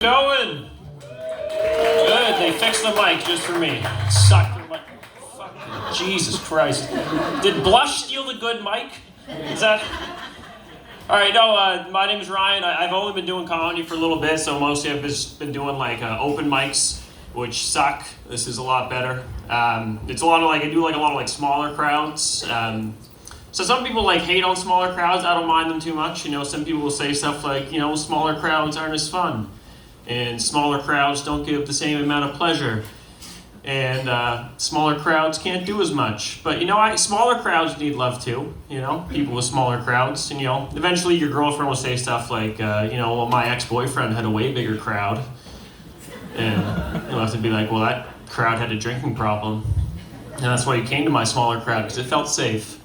Going? Good, they fixed the mic just for me. Suck the mic. Fucking Jesus Christ. Did Blush steal the good mic? Is that... Alright, no, my name is Ryan. I've only been doing comedy for a little bit, so mostly I've just been doing like open mics, which suck. This is a lot better. It's a lot of I do like a lot of smaller crowds. So some people hate on smaller crowds. I don't mind them too much. Some people will say stuff like, smaller crowds aren't as fun. And smaller crowds don't give the same amount of pleasure. And smaller crowds can't do as much. But smaller crowds need love too, people with smaller crowds. And eventually your girlfriend will say stuff like, well, my ex-boyfriend had a way bigger crowd. And you'll have to be like, well, that crowd had a drinking problem. And that's why he came to my smaller crowd, because it felt safe.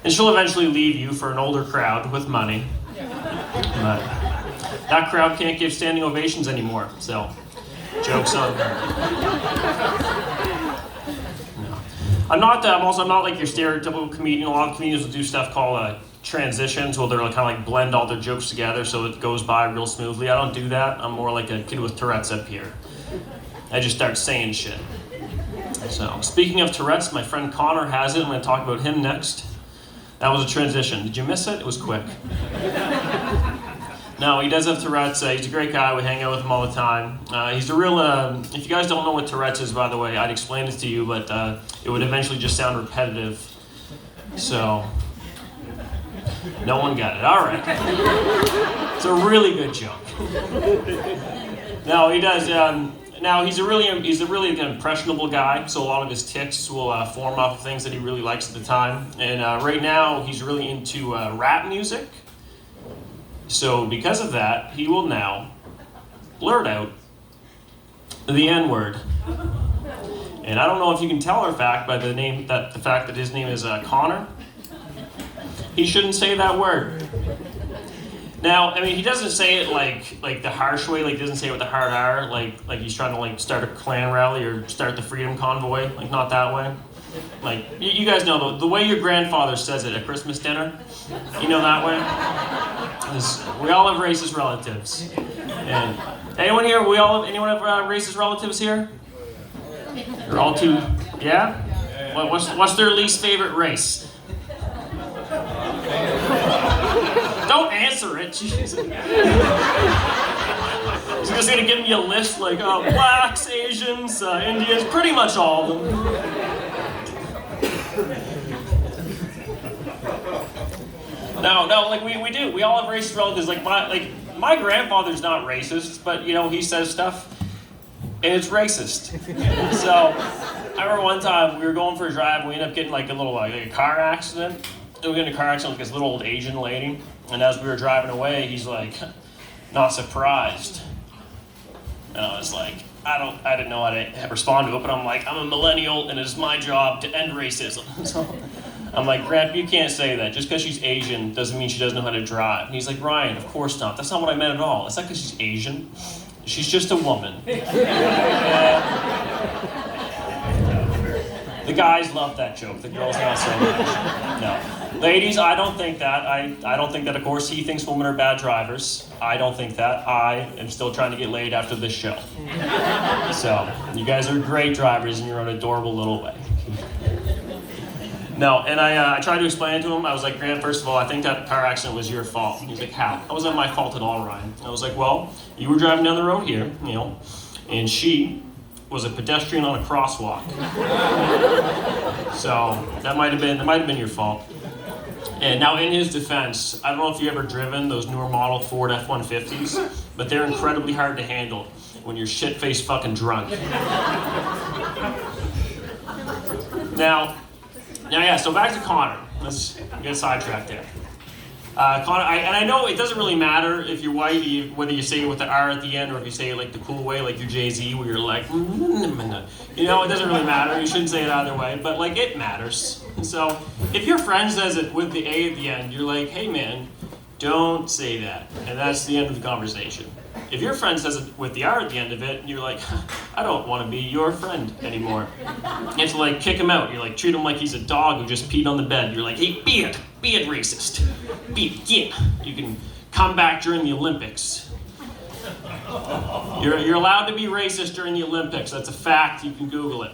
And she'll eventually leave you for an older crowd with money. But that crowd can't give standing ovations anymore, so joke's on her. No. I'm not like your stereotypical comedian. A lot of comedians will do stuff called transitions, where they're kind of blend all their jokes together so it goes by real smoothly. I don't do that. I'm more like a kid with Tourette's up here. I just start saying shit. So, speaking of Tourette's, my friend Connor has it. I'm going to talk about him next. That was a transition. Did you miss it? It was quick. No, he does have Tourette's. He's a great guy. We hang out with him all the time. He's a real... if you guys don't know what Tourette's is, by the way, I'd explain this to you, but it would eventually just sound repetitive. So, no one got it. All right. It's a really good joke. No, he does... now, he's a really impressionable guy, so a lot of his tics will form off of things that he really likes at the time. And right now, he's really into rap music. So because of that, he will now blurt out the N-word. And I don't know if you can tell our fact by the fact that his name is Connor. He shouldn't say that word. Now, I mean, he doesn't say it like the harsh way, he doesn't say it with the hard R, like he's trying to start a Klan rally or start the Freedom Convoy, not that way. You guys know the way your grandfather says it at Christmas dinner, that way? We all have racist relatives. And anyone have racist relatives here? You're all too, yeah? What's their least favorite race? Don't answer it, Jesus. He's just gonna give me a list blacks, Asians, Indians, pretty much all of them. No, we do. We all have racist relatives. My grandfather's not racist, but he says stuff, and it's racist. So I remember one time we were going for a drive, and we ended up getting a car accident. And we got in a car accident with this little old Asian lady, and as we were driving away, he's like, "Not surprised." And I was like, I didn't know how to respond to it, but I'm like, I'm a millennial, and it's my job to end racism. So I'm like, Grandpa, you can't say that. Just because she's Asian doesn't mean she doesn't know how to drive. And he's like, Ryan, of course not. That's not what I meant at all. It's not because she's Asian. She's just a woman. The guys love that joke. The girls not so much. No. Ladies, I don't think that. I don't think that, of course, he thinks women are bad drivers. I don't think that. I am still trying to get laid after this show. So, you guys are great drivers in your own adorable little way. No, and I tried to explain it to him. I was like, Grant, first of all, I think that car accident was your fault. He's like, how? That wasn't my fault at all, Ryan. I was like, well, you were driving down the road here, and she was a pedestrian on a crosswalk. So that might have been your fault. And now, in his defense, I don't know if you've ever driven those newer model Ford F-150s, but they're incredibly hard to handle when you're shit-faced fucking drunk. Now, yeah, so back to Connor. Let's get sidetracked there. Connor, I know it doesn't really matter if you're white, whether you say it with the R at the end or if you say it the cool way, like you're Jay-Z, where you're like, it doesn't really matter. You shouldn't say it either way, but it matters. So if your friend says it with the A at the end, you're like, hey man, don't say that. And that's the end of the conversation. If your friend says it with the R at the end of it, you're like, I don't want to be your friend anymore. You have to kick him out. You treat him like he's a dog who just peed on the bed. You're like, hey, be it racist. Be it, yeah. You can come back during the Olympics. You're allowed to be racist during the Olympics. That's a fact. You can Google it.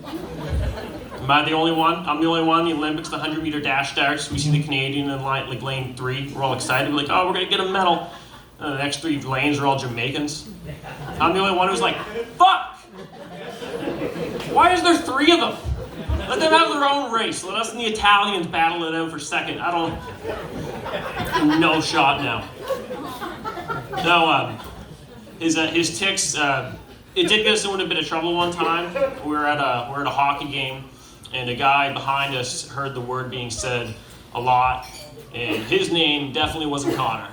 Am I the only one? I'm the only one. The Olympics, the 100-meter dash starts. We see the Canadian in line, like lane 3. We're all excited. We're like, oh, we're going to get a medal. And the next 3 lanes are all Jamaicans. I'm the only one who's like, fuck! Why is there 3 of them? Let them have their own race. Let us and the Italians battle it out for second. I don't... No shot now. No, his tics, it did get us in a bit of trouble one time. We were at a hockey game, and a guy behind us heard the word being said a lot, and his name definitely wasn't Connor.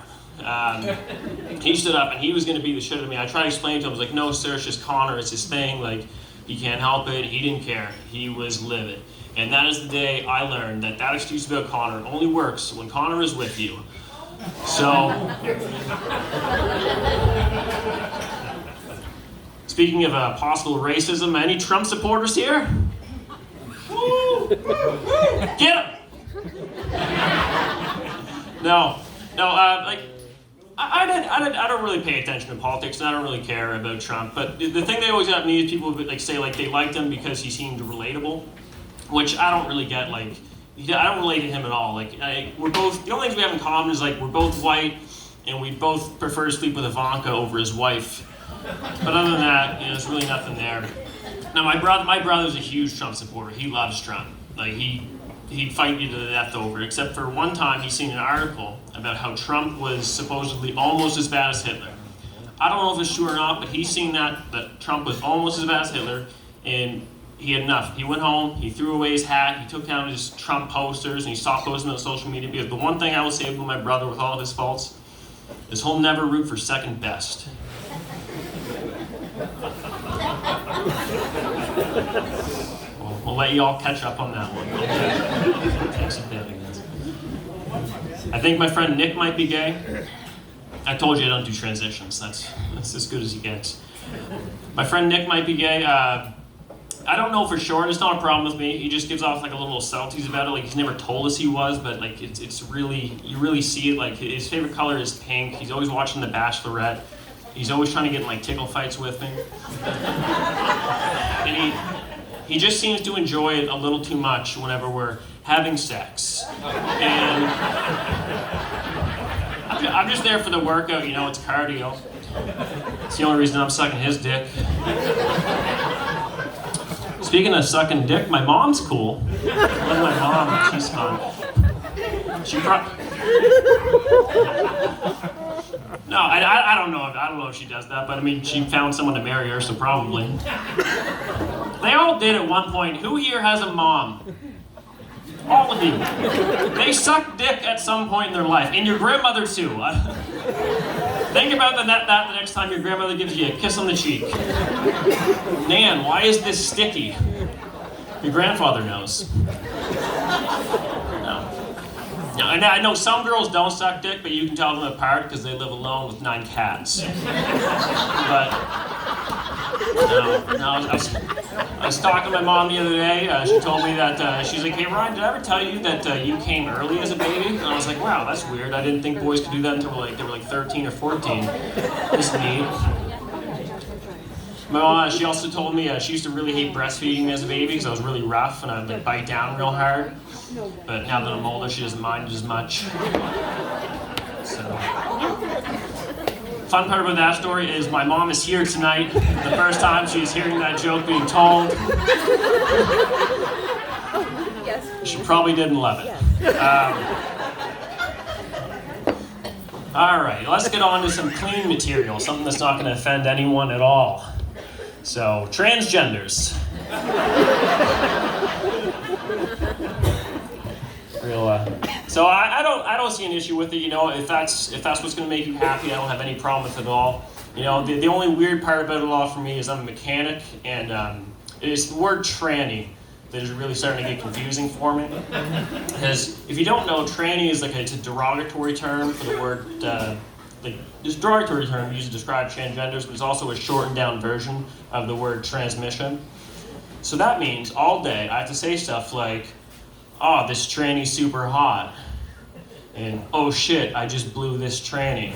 He stood up and he was going to beat the shit out of me. I tried to explain to him, I was like, no sir, it's just Connor, it's his thing, like, he can't help it. He didn't care. He was livid. And that is the day I learned that excuse about Connor only works when Connor is with you. So, speaking of possible racism, any Trump supporters here? Woo! Get him! No, like, I don't really pay attention to politics, and I don't really care about Trump. But the thing they always have me is people like say like they liked him because he seemed relatable, which I don't really get. Like, I don't relate to him at all. Like, we're both, the only things we have in common is like we're both white, and we both prefer to sleep with Ivanka over his wife. But other than that, there's really nothing there. Now my brother's a huge Trump supporter. He loves Trump. Like he'd fight you to the death over it, except for one time he's seen an article about how Trump was supposedly almost as bad as Hitler. I don't know if it's true or not, but he's seen that Trump was almost as bad as Hitler, and he had enough. He went home, he threw away his hat, he took down his Trump posters, and he stopped posting on social media, because the one thing I will say about my brother with all of his faults is he'll never root for second best. We'll let you all catch up on that one. I think my friend Nick might be gay. I told you I don't do transitions. That's as good as he gets. My friend Nick might be gay. I don't know for sure. It's not a problem with me. He just gives off like a little subtleties about it. Like he's never told us he was, but like it's really, you really see it. Like his favorite color is pink. He's always watching The Bachelorette. He's always trying to get in like tickle fights with me. And he just seems to enjoy it a little too much whenever we're having sex. And I'm just there for the workout, it's cardio. It's the only reason I'm sucking his dick. Speaking of sucking dick, my mom's cool. I love my mom, she's fun. No, I don't know if she does that, but I mean, she found someone to marry her, so probably. They all did at one point. Who here has a mom? All of you. They suck dick at some point in their life, and your grandmother too. Think about that the next time your grandmother gives you a kiss on the cheek. Nan, why is this sticky? Your grandfather knows. No, and I know some girls don't suck dick, but you can tell them apart because they live alone with 9 cats. But I was talking to my mom the other day. She told me that she's like, "Hey Ryan, did I ever tell you that you came early as a baby?" And I was like, "Wow, that's weird. I didn't think boys could do that until they were like 13 or 14." That's neat. My mom, she also told me she used to really hate breastfeeding me as a baby because I was really rough and I'd like bite down real hard. But now that I'm older, she doesn't mind it as much. So, fun part about that story is my mom is here tonight. The first time she is hearing that joke being told. She probably didn't love it. All right, let's get on to some clean material, something that's not going to offend anyone at all. So, transgenders. So I don't see an issue with it. If that's what's going to make you happy, I don't have any problem with it at all. The only weird part about it all for me is I'm a mechanic, and it's the word tranny that is really starting to get confusing for me. Because if you don't know, tranny is it's a derogatory term for the word. This derogatory term used to describe transgenders, but it's also a shortened down version of the word transmission. So that means all day I have to say stuff like, "Oh, this tranny's super hot." And oh shit, I just blew this tranny.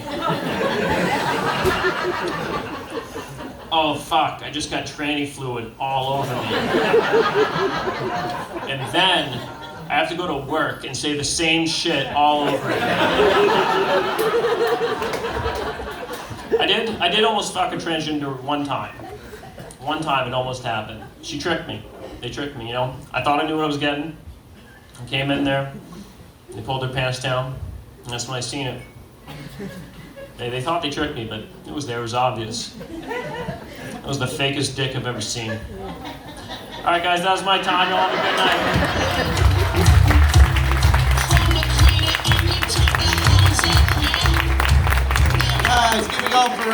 Oh fuck, I just got tranny fluid all over me. And then I have to go to work and say the same shit all over again. I did almost fuck a transgender one time. One time it almost happened. She tricked me. They tricked me, you know? I thought I knew what I was getting. I came in there, they pulled their pants down, and that's when I seen it. They thought they tricked me, but it was there, it was obvious. That was the fakest dick I've ever seen. Alright guys, that was my time. Y'all have a good night. Guys, give it up for